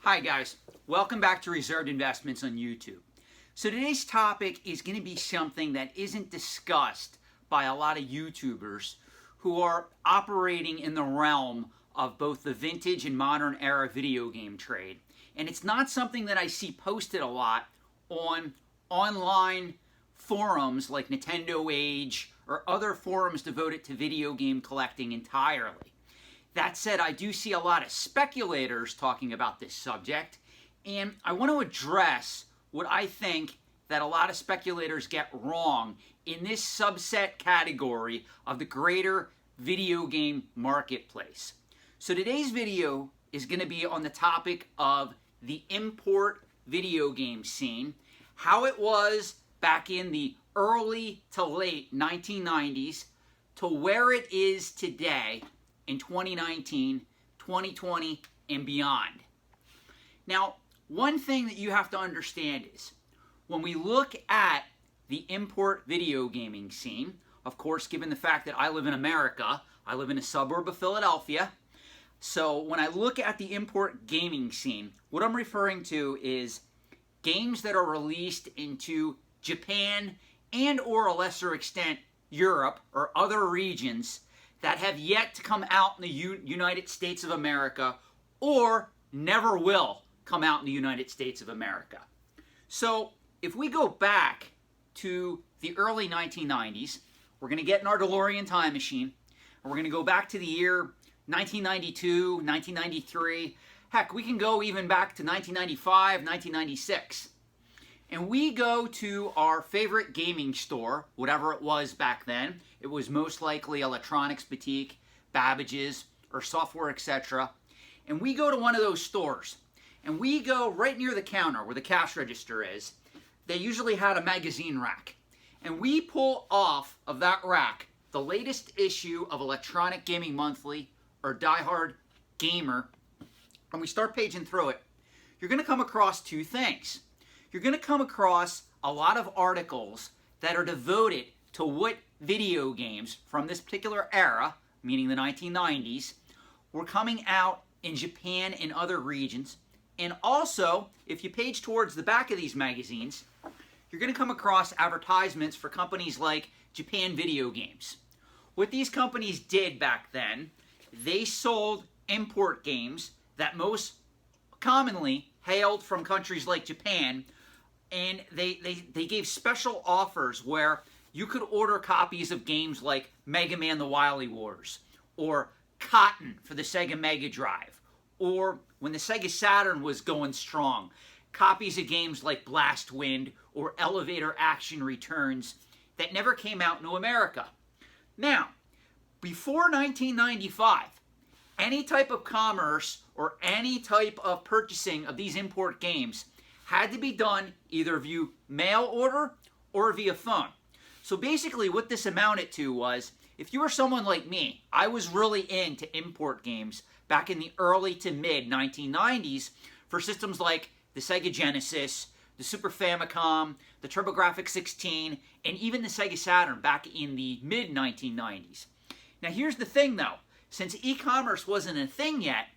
Hi guys, welcome back to Reserved Investments on YouTube. So today's topic is going to be something that isn't discussed by a lot of YouTubers who are operating in the realm of both the vintage and modern era video game trade. And it's not something that I see posted a lot on online forums like 1990's or other forums devoted to video game collecting entirely. That said, I do see a lot of speculators talking about this subject, and I want to address what I think that a lot of speculators get wrong in this subset category of the greater video game marketplace. So today's video is going to be on the topic of the import video game scene, how it was back in the early to late 1990s to where it is today in 2019, 2020, and beyond. Now, one thing that you have to understand is when we look at the import video gaming scene, of course, given the fact that I live in America, I live in a suburb of Philadelphia, so when I look at the import gaming scene, what I'm referring to is games that are released into Japan and or a lesser extent Europe or other regions that have yet to come out in the United States of America or never will come out in the United States of America. So if we go back to the early 1990s, we're going to get in our DeLorean time machine, and we're going to go back to the year 1992, 1993. Heck, we can go even back to 1995, 1996. And we go to our favorite gaming store, whatever it was back then. It was most likely Electronics Boutique, Babbage's, or Software, etc. And we go to one of those stores. And we go right near the counter where the cash register is. They usually had a magazine rack. And we pull off of that rack the latest issue of Electronic Gaming Monthly or Die Hard Gamer. And we start paging through it. You're going to come across two things. You're going to come across a lot of articles that are devoted to what video games from this particular era, meaning the 1990s, were coming out in Japan and other regions. And also, if you page towards the back of these magazines, you're going to come across advertisements for companies like Japan Video Games. What these companies did back then, they sold import games that most commonly hailed from countries like Japan, and they gave special offers where you could order copies of games like Mega Man The Wily Wars, or Cotton for the Sega Mega Drive, or when the Sega Saturn was going strong, copies of games like Blast Wind or Elevator Action Returns that never came out in America. Now, before 1995, any type of commerce or any type of purchasing of these import games had to be done either via mail order or via phone. So basically what this amounted to was, if you were someone like me, I was really into import games back in the early to mid 1990s for systems like the Sega Genesis, the Super Famicom, the TurboGrafx 16, and even the Sega Saturn back in the mid 1990s. Now here's the thing though, since e-commerce wasn't a thing yet,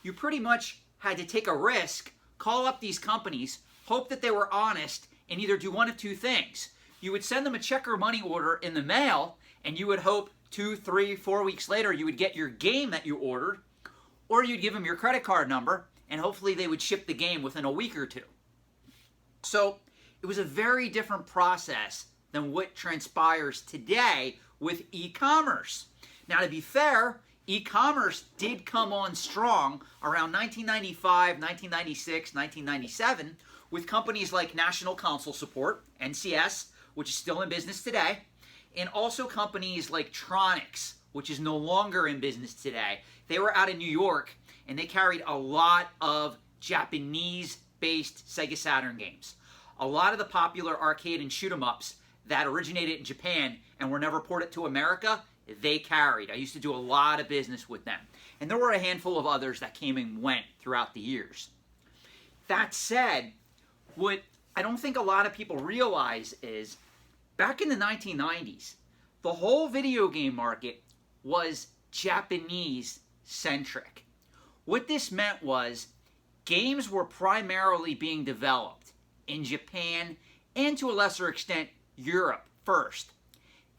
you pretty much had to take a risk, call up these companies, hope that they were honest, and either do one of two things. You would send them a check or money order in the mail, and you would hope 2, 3, 4 weeks later you would get your game that you ordered, or you'd give them your credit card number, and hopefully they would ship the game within a week or two. So it was a very different process than what transpires today with e-commerce. Now to be fair, e-commerce did come on strong around 1995, 1996, 1997 with companies like National Console Support, NCS, which is still in business today, and also companies like Tronix, which is no longer in business today. They were out of New York, and they carried a lot of Japanese-based Sega Saturn games. A lot of the popular arcade and shoot-'em-ups that originated in Japan and were never ported to America, they carried. I used to do a lot of business with them. And there were a handful of others that came and went throughout the years. That said, what I don't think a lot of people realize is, back in the 1990s, the whole video game market was Japanese-centric. What this meant was games were primarily being developed in Japan and to a lesser extent Europe first.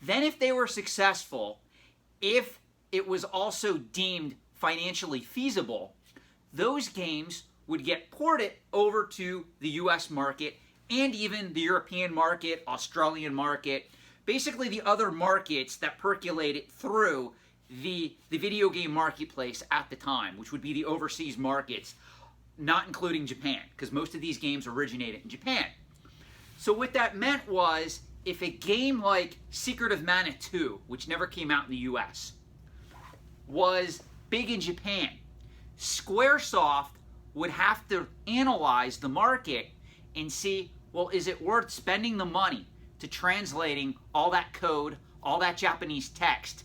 Then if they were successful, if it was also deemed financially feasible, those games would get ported over to the US market and even the European market, Australian market, basically the other markets that percolated through the video game marketplace at the time, which would be the overseas markets, not including Japan, because most of these games originated in Japan. So what that meant was, if a game like Secret of Mana 2, which never came out in the US, was big in Japan, Squaresoft would have to analyze the market and see, well, is it worth spending the money to translating all that code, all that Japanese text,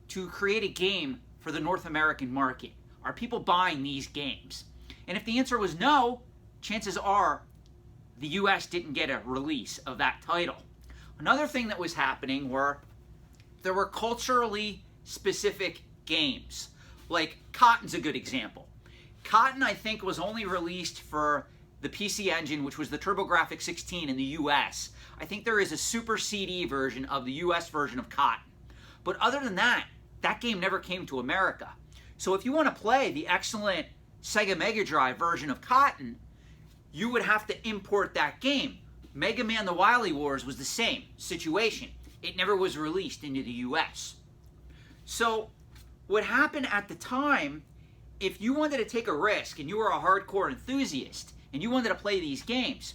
to create a game for the North American market? Are people buying these games? And if the answer was no, chances are the US didn't get a release of that title. Another thing that was happening were there were culturally specific games. Like Cotton's a good example. Cotton, I think, was only released for the PC Engine, which was the TurboGrafx 16 in the US. I think there is a Super CD version of the US version of Cotton. But other than that, that game never came to America. So if you want to play the excellent Sega Mega Drive version of Cotton, you would have to import that game. Mega Man The Wily Wars was the same situation. It never was released into the US. So what happened at the time, if you wanted to take a risk and you were a hardcore enthusiast and you wanted to play these games,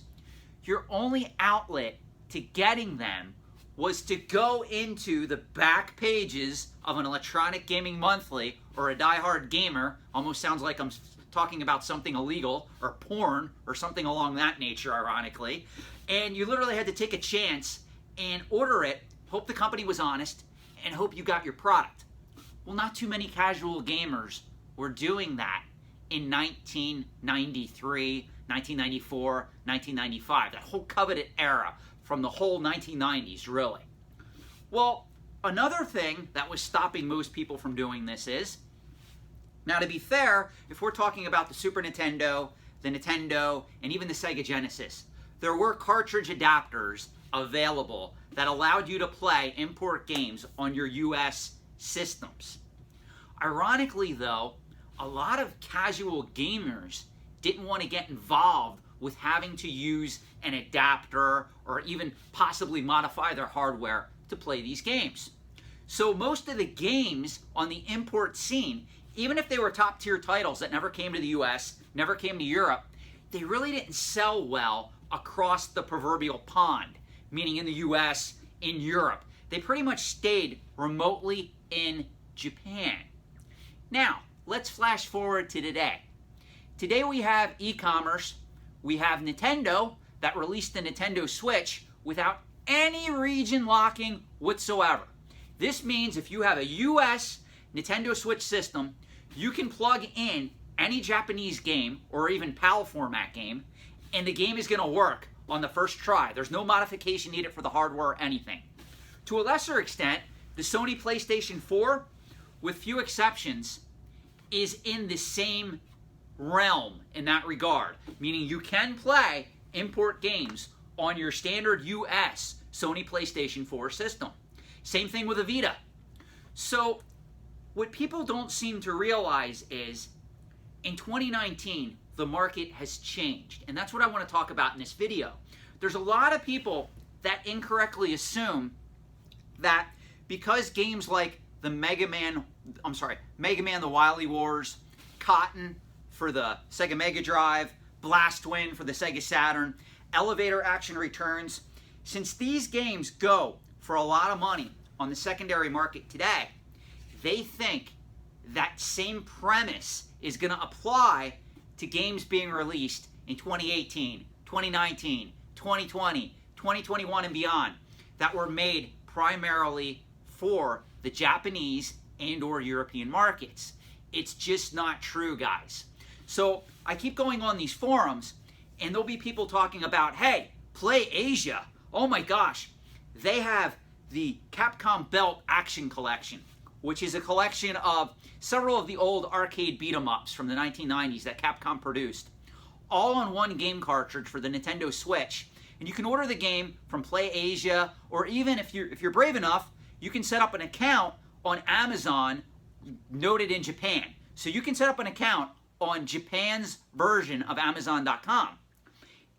your only outlet to getting them was to go into the back pages of an Electronic Gaming Monthly or a Die Hard Gamer. Almost sounds like I'm talking about something illegal or porn or something along that nature, ironically. And you literally had to take a chance and order it, hope the company was honest, and hope you got your product. Well, not too many casual gamers were doing that in 1993, 1994, 1995, that whole coveted era from the whole 1990s, really. Well, another thing that was stopping most people from doing this is, now to be fair, if we're talking about the Super Nintendo, the Nintendo, and even the Sega Genesis, there were cartridge adapters available that allowed you to play import games on your US systems. Ironically though, a lot of casual gamers didn't want to get involved with having to use an adapter or even possibly modify their hardware to play these games. So most of the games on the import scene, even if they were top tier titles that never came to the US, never came to Europe, they really didn't sell well across the proverbial pond, meaning in the US, in Europe. They pretty much stayed remotely in Japan. Now, let's flash forward to today. Today we have e-commerce, we have Nintendo that released the Nintendo Switch without any region locking whatsoever. This means if you have a US Nintendo Switch system, you can plug in any Japanese game or even PAL format game, and the game is going to work on the first try. There's no modification needed for the hardware or anything. To a lesser extent, the Sony PlayStation 4, with few exceptions, is in the same realm in that regard, meaning you can play import games on your standard US Sony PlayStation 4 system. Same thing with a Vita. So what people don't seem to realize is in 2019, the market has changed. And that's what I want to talk about in this video. There's a lot of people that incorrectly assume that because games like the Mega Man The Wily Wars, Cotton for the Sega Mega Drive, Blastwind for the Sega Saturn, Elevator Action Returns, since these games go for a lot of money on the secondary market today, they think that same premise is going to apply to games being released in 2018, 2019, 2020, 2021 and beyond that were made primarily for the Japanese and or European markets. It's just not true, guys. So I keep going on these forums and there'll be people talking about, hey, play Asia. Oh my gosh, they have the Capcom Belt Action Collection, which is a collection of several of the old arcade beat-em-ups from the 1990s that Capcom produced. all-in-one game cartridge for the Nintendo Switch. And you can order the game from Play Asia, or even if you're brave enough, you can set up an account on Amazon, noted in Japan. So you can set up an account on Japan's version of Amazon.com.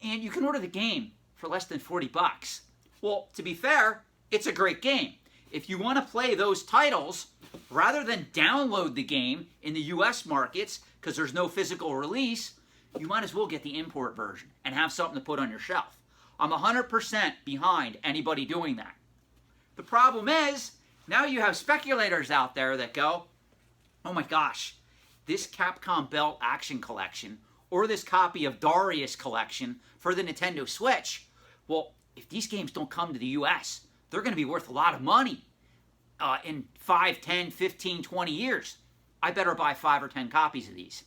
And you can order the game for less than 40 bucks. Well, to be fair, it's a great game. If you want to play those titles, rather than download the game in the US markets, because there's no physical release, you might as well get the import version and have something to put on your shelf. I'm 100% behind anybody doing that. The problem is, now you have speculators out there that go, oh my gosh, this Capcom Belt Action Collection or this copy of Darius Collection for the Nintendo Switch, well, if these games don't come to the US, they're going to be worth a lot of money in 5, 10, 15, 20 years. I better buy 5 or 10 copies of these.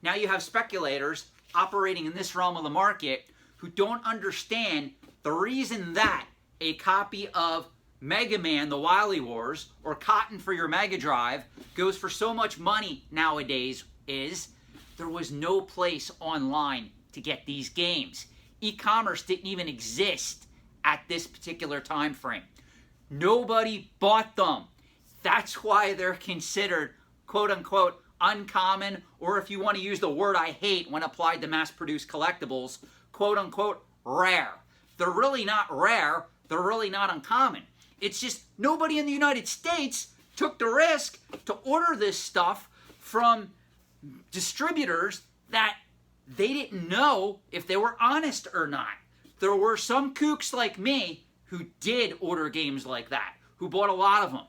Now you have speculators operating in this realm of the market who don't understand the reason that a copy of Mega Man, The Wily Wars, or Cotton for your Mega Drive goes for so much money nowadays is there was no place online to get these games. E-commerce didn't even exist at this particular time frame. Nobody bought them. That's why they're considered, quote-unquote, uncommon, or if you want to use the word I hate when applied to mass-produced collectibles, quote-unquote, rare. They're really not rare. They're really not uncommon. It's just nobody in the United States took the risk to order this stuff from distributors that they didn't know if they were honest or not. There were some kooks like me who did order games like that, who bought a lot of them.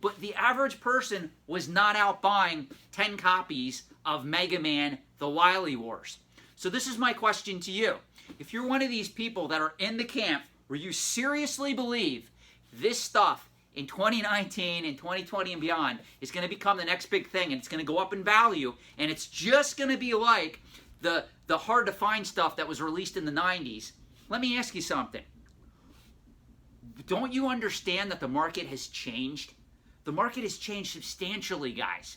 But the average person was not out buying 10 copies of Mega Man, The Wily Wars. So this is my question to you. If you're one of these people that are in the camp where you seriously believe this stuff in 2019 and 2020 and beyond is going to become the next big thing and it's going to go up in value and it's just going to be like the hard-to-find stuff that was released in the 90s, let me ask you something. Don't you understand that the market has changed? The market has changed substantially, guys.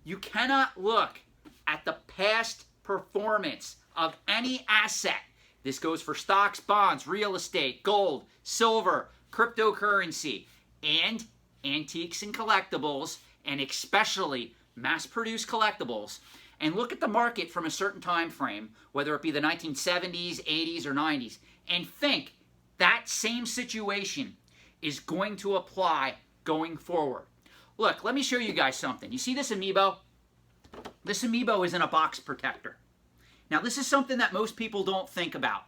You cannot look at the past performance of any asset. This goes for stocks, bonds, real estate, gold, silver, cryptocurrency, and antiques and collectibles, and especially mass-produced collectibles, and look at the market from a certain time frame, whether it be the 1970s, 80s, or 90s, and think that same situation is going to apply going forward. Look, let me show you guys something. You see this amiibo? This amiibo is in a box protector. Now, this is something that most people don't think about.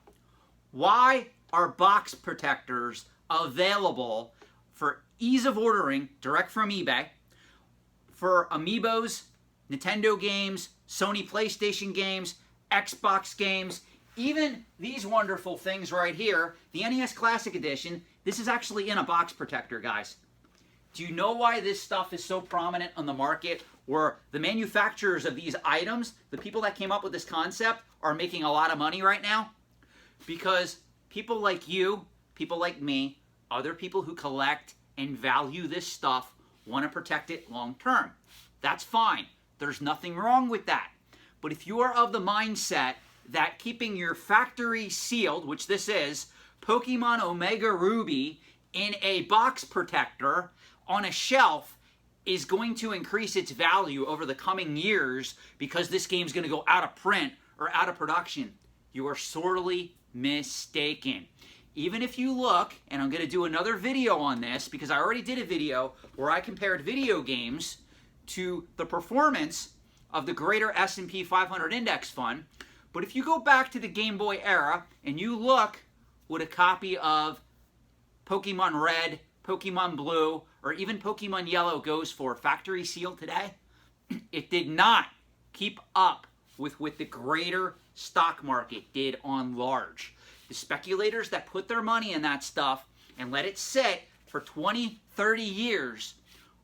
Why are box protectors available for ease of ordering direct from eBay for amiibos, Nintendo games, Sony PlayStation games, Xbox games, even these wonderful things right here, the NES Classic Edition? This is actually in a box protector, guys. Do you know why this stuff is so prominent on the market, where the manufacturers of these items, the people that came up with this concept, are making a lot of money right now? Because people like you, people like me, other people who collect and value this stuff want to protect it long term. That's fine. There's nothing wrong with that. But if you are of the mindset that keeping your factory sealed, which this is, Pokemon Omega Ruby in a box protector on a shelf is going to increase its value over the coming years because this game's going to go out of print or out of production, you are sorely mistaken. Even if you look, and I'm going to do another video on this because I already did a video where I compared video games to the performance of the greater S&P 500 index fund. But if you go back to the Game Boy era and you look what a copy of Pokemon Red, Pokemon Blue, or even Pokemon Yellow goes for factory sealed today, it did not keep up with what the greater stock market did on large. The speculators that put their money in that stuff and let it sit for 20, 30 years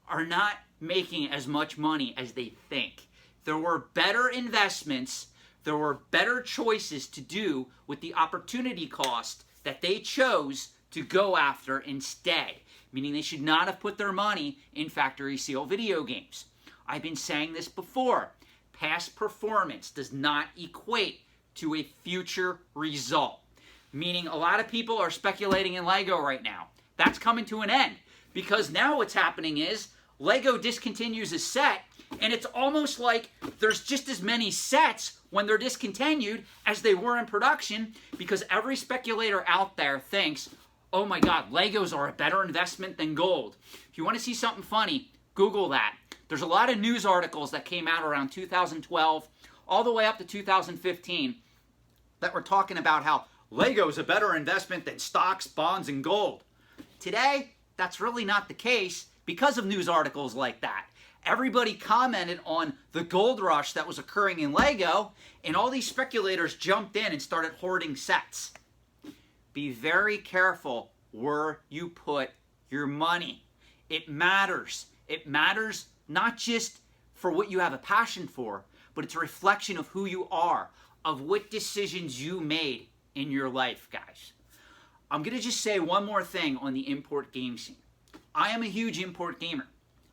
are not making as much money as they think. There were better investments, there were better choices to do with the opportunity cost that they chose to go after instead, meaning they should not have put their money in factory seal video games. I've been saying this before. Past performance does not equate to a future result. Meaning a lot of people are speculating in Lego right now. That's coming to an end because now what's happening is Lego discontinues a set, and it's almost like there's just as many sets when they're discontinued as they were in production because every speculator out there thinks, oh my God, Legos are a better investment than gold. If you want to see something funny, Google that. There's a lot of news articles that came out around 2012 all the way up to 2015 that were talking about how Lego's a better investment than stocks, bonds, and gold. Today, that's really not the case because of news articles like that. Everybody commented on the gold rush that was occurring in Lego, and all these speculators jumped in and started hoarding sets. Be very careful where you put your money. It matters. It matters not just for what you have a passion for, but it's a reflection of who you are, of what decisions you made in your life, guys. I'm going to just say one more thing on the import game scene. I am a huge import gamer.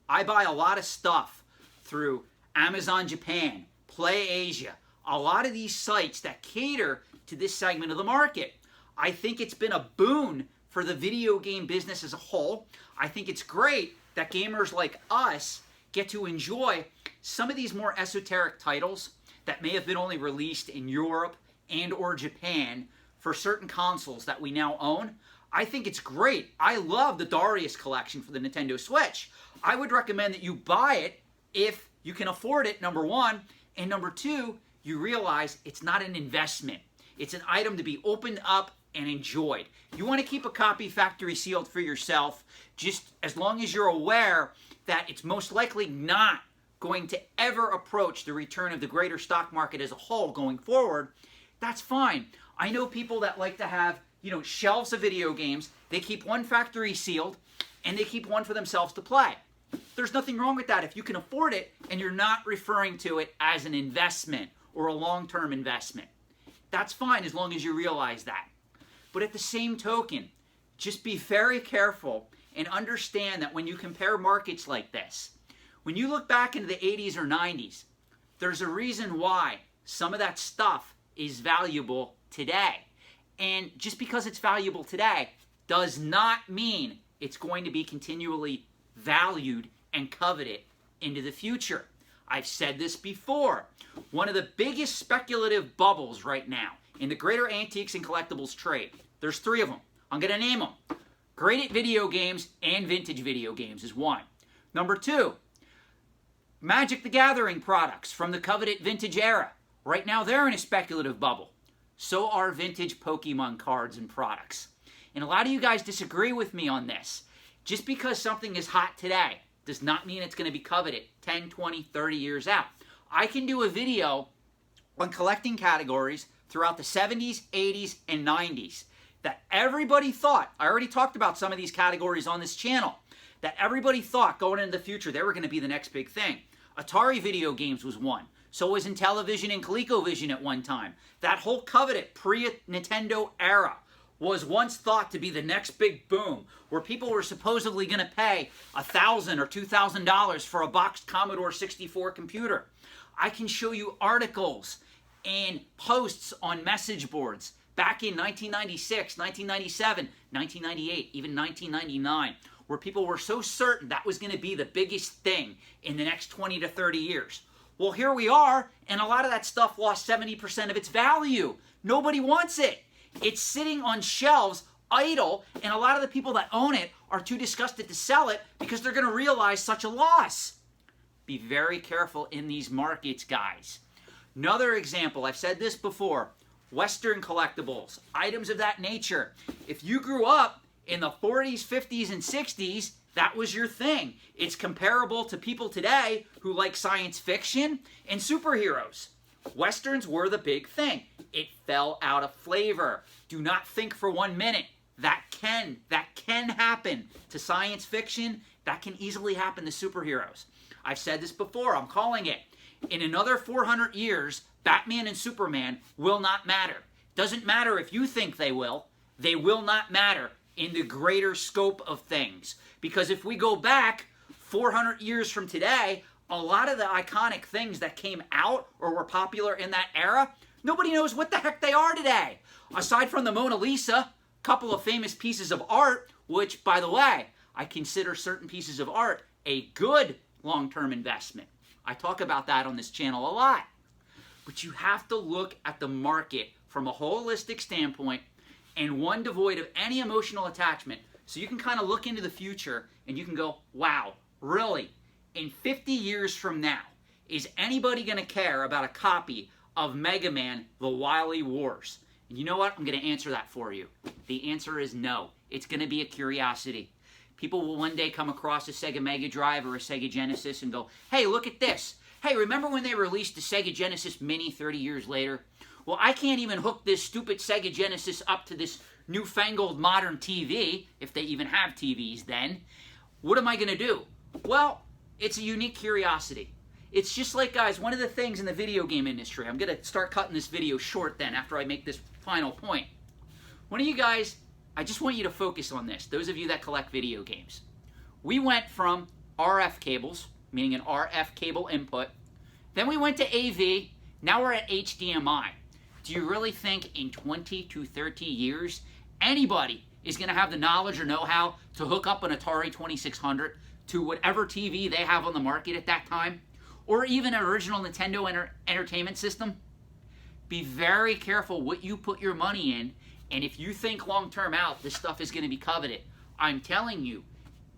I buy a lot of stuff through Amazon Japan, Play Asia, a lot of these sites that cater to this segment of the market. I think it's been a boon for the video game business as a whole. I think it's great that gamers like us get to enjoy some of these more esoteric titles that may have been only released in Europe and or Japan for certain consoles that we now own. I think it's great. I love the Darius collection for the Nintendo Switch. I would recommend that you buy it if you can afford it, number one. And number two, you realize it's not an investment. It's an item to be opened up and enjoyed. You want to keep a copy factory sealed for yourself, just as long as you're aware that it's most likely not going to ever approach the return of the greater stock market as a whole going forward. That's fine. I know people that like to have, shelves of video games. They keep one factory sealed, and they keep one for themselves to play. There's nothing wrong with that if you can afford it and you're not referring to it as an investment or a long-term investment. That's fine as long as you realize that. But at the same token, just be very careful and understand that when you compare markets like this, when you look back into the 80s or 90s, there's a reason why some of that stuff is valuable today. And just because it's valuable today does not mean it's going to be continually valued and coveted into the future. I've said this before. One of the biggest speculative bubbles right now in the greater antiques and collectibles trade, there's three of them. I'm going to name them. Graded video games and vintage video games is one. Number two, Magic the Gathering products from the coveted vintage era. Right now they're in a speculative bubble. So are vintage Pokemon cards and products. And a lot of you guys disagree with me on this. Just because something is hot today does not mean it's going to be coveted 10, 20, 30 years out. I can do a video on collecting categories throughout the 70s, 80s, and 90s that everybody thought, I already talked about some of these categories on this channel, that everybody thought going into the future they were going to be the next big thing. Atari video games was one. So was Intellivision and ColecoVision at one time. That whole coveted pre-Nintendo era was once thought to be the next big boom, where people were supposedly going to pay $1,000 or $2,000 for a boxed Commodore 64 computer. I can show you articles and posts on message boards back in 1996, 1997, 1998, even 1999, where people were so certain that was going to be the biggest thing in the next 20 to 30 years. Well, here we are, and a lot of that stuff lost 70% of its value. Nobody wants it. It's sitting on shelves, idle, and a lot of the people that own it are too disgusted to sell it because they're going to realize such a loss. Be very careful in these markets, guys. Another example, I've said this before, Western collectibles, items of that nature. If you grew up in the 40s, 50s, and 60s, that was your thing. It's comparable to people today who like science fiction and superheroes. Westerns were the big thing. It fell out of flavor. Do not think for 1 minute that can happen to science fiction. That can easily happen to superheroes. I've said this before. I'm calling it. In another 400 years, Batman and Superman will not matter. Doesn't matter if you think they will. They will not matter in the greater scope of things. Because if we go back 400 years from today, a lot of the iconic things that came out or were popular in that era Nobody knows what the heck they are today. Aside from the Mona Lisa, a couple of famous pieces of art, which, by the way, I consider certain pieces of art a good long-term investment. I talk about that on this channel a lot. But you have to look at the market from a holistic standpoint and one devoid of any emotional attachment. So you can kind of look into the future and you can go, wow, really? In 50 years from now, is anybody going to care about a copy of Mega Man, The Wily Wars? And you know what? I'm going to answer that for you. The answer is no. It's going to be a curiosity. People will one day come across a Sega Mega Drive or a Sega Genesis and go, hey, look at this. Hey, remember when they released the Sega Genesis Mini 30 years later? Well, I can't even hook this stupid Sega Genesis up to this newfangled modern TV, if they even have TVs then. What am I going to do? Well, it's a unique curiosity. It's just like, guys, one of the things in the video game industry, I'm going to start cutting this video short then after I make this final point. One of you guys, I just want you to focus on this, those of you that collect video games. We went from RF cables, meaning an RF cable input, then we went to AV, now we're at HDMI. Do you really think in 20 to 30 years, anybody is going to have the knowledge or know-how to hook up an Atari 2600 to whatever TV they have on the market at that time? Or even an original Nintendo Entertainment System? Be very careful what you put your money in, and if you think long-term out, this stuff is going to be coveted. I'm telling you,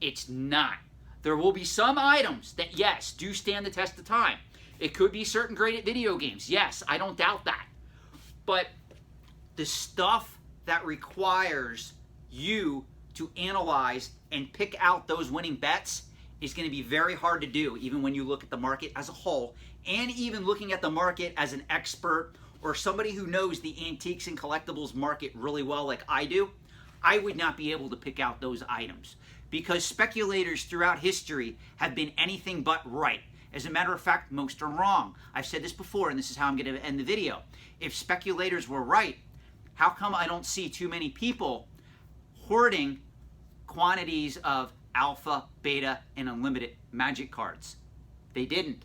it's not. There will be some items that, yes, do stand the test of time. It could be certain great video games. Yes, I don't doubt that. But the stuff that requires you to analyze and pick out those winning bets is going to be very hard to do, even when you look at the market as a whole, and even looking at the market as an expert or somebody who knows the antiques and collectibles market really well like I do. I would not be able to pick out those items because speculators throughout history have been anything but right. As a matter of fact, most are wrong. I've said this before, and this is how I'm going to end the video. If speculators were right, how come I don't see too many people hoarding quantities of alpha, beta, and unlimited magic cards? They didn't.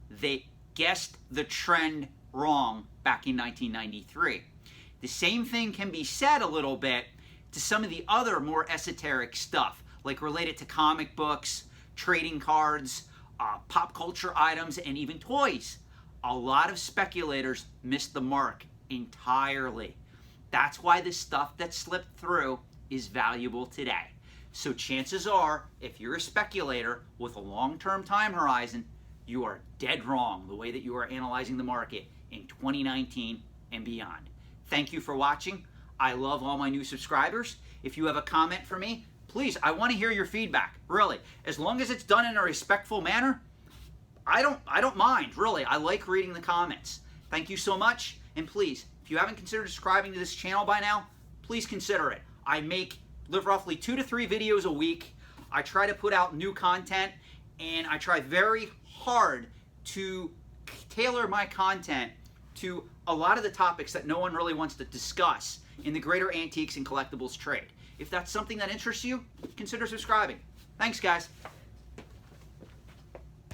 They guessed the trend wrong back in 1993. The same thing can be said a little bit to some of the other more esoteric stuff, like related to comic books, trading cards, pop culture items, and even toys. A lot of speculators missed the mark entirely. That's why the stuff that slipped through is valuable today. So chances are, if you're a speculator with a long-term time horizon, you are dead wrong the way that you are analyzing the market in 2019 and beyond. Thank you for watching. I love all my new subscribers. If you have a comment for me, please, I want to hear your feedback, really. As long as it's done in a respectful manner, I don't mind, really. I like reading the comments. Thank you so much, and please, if you haven't considered subscribing to this channel by now, please consider it. I make roughly 2 to 3 videos a week. I try to put out new content, and I try very hard to tailor my content to a lot of the topics that no one really wants to discuss in the greater antiques and collectibles trade. If that's something that interests you, consider subscribing. Thanks, guys.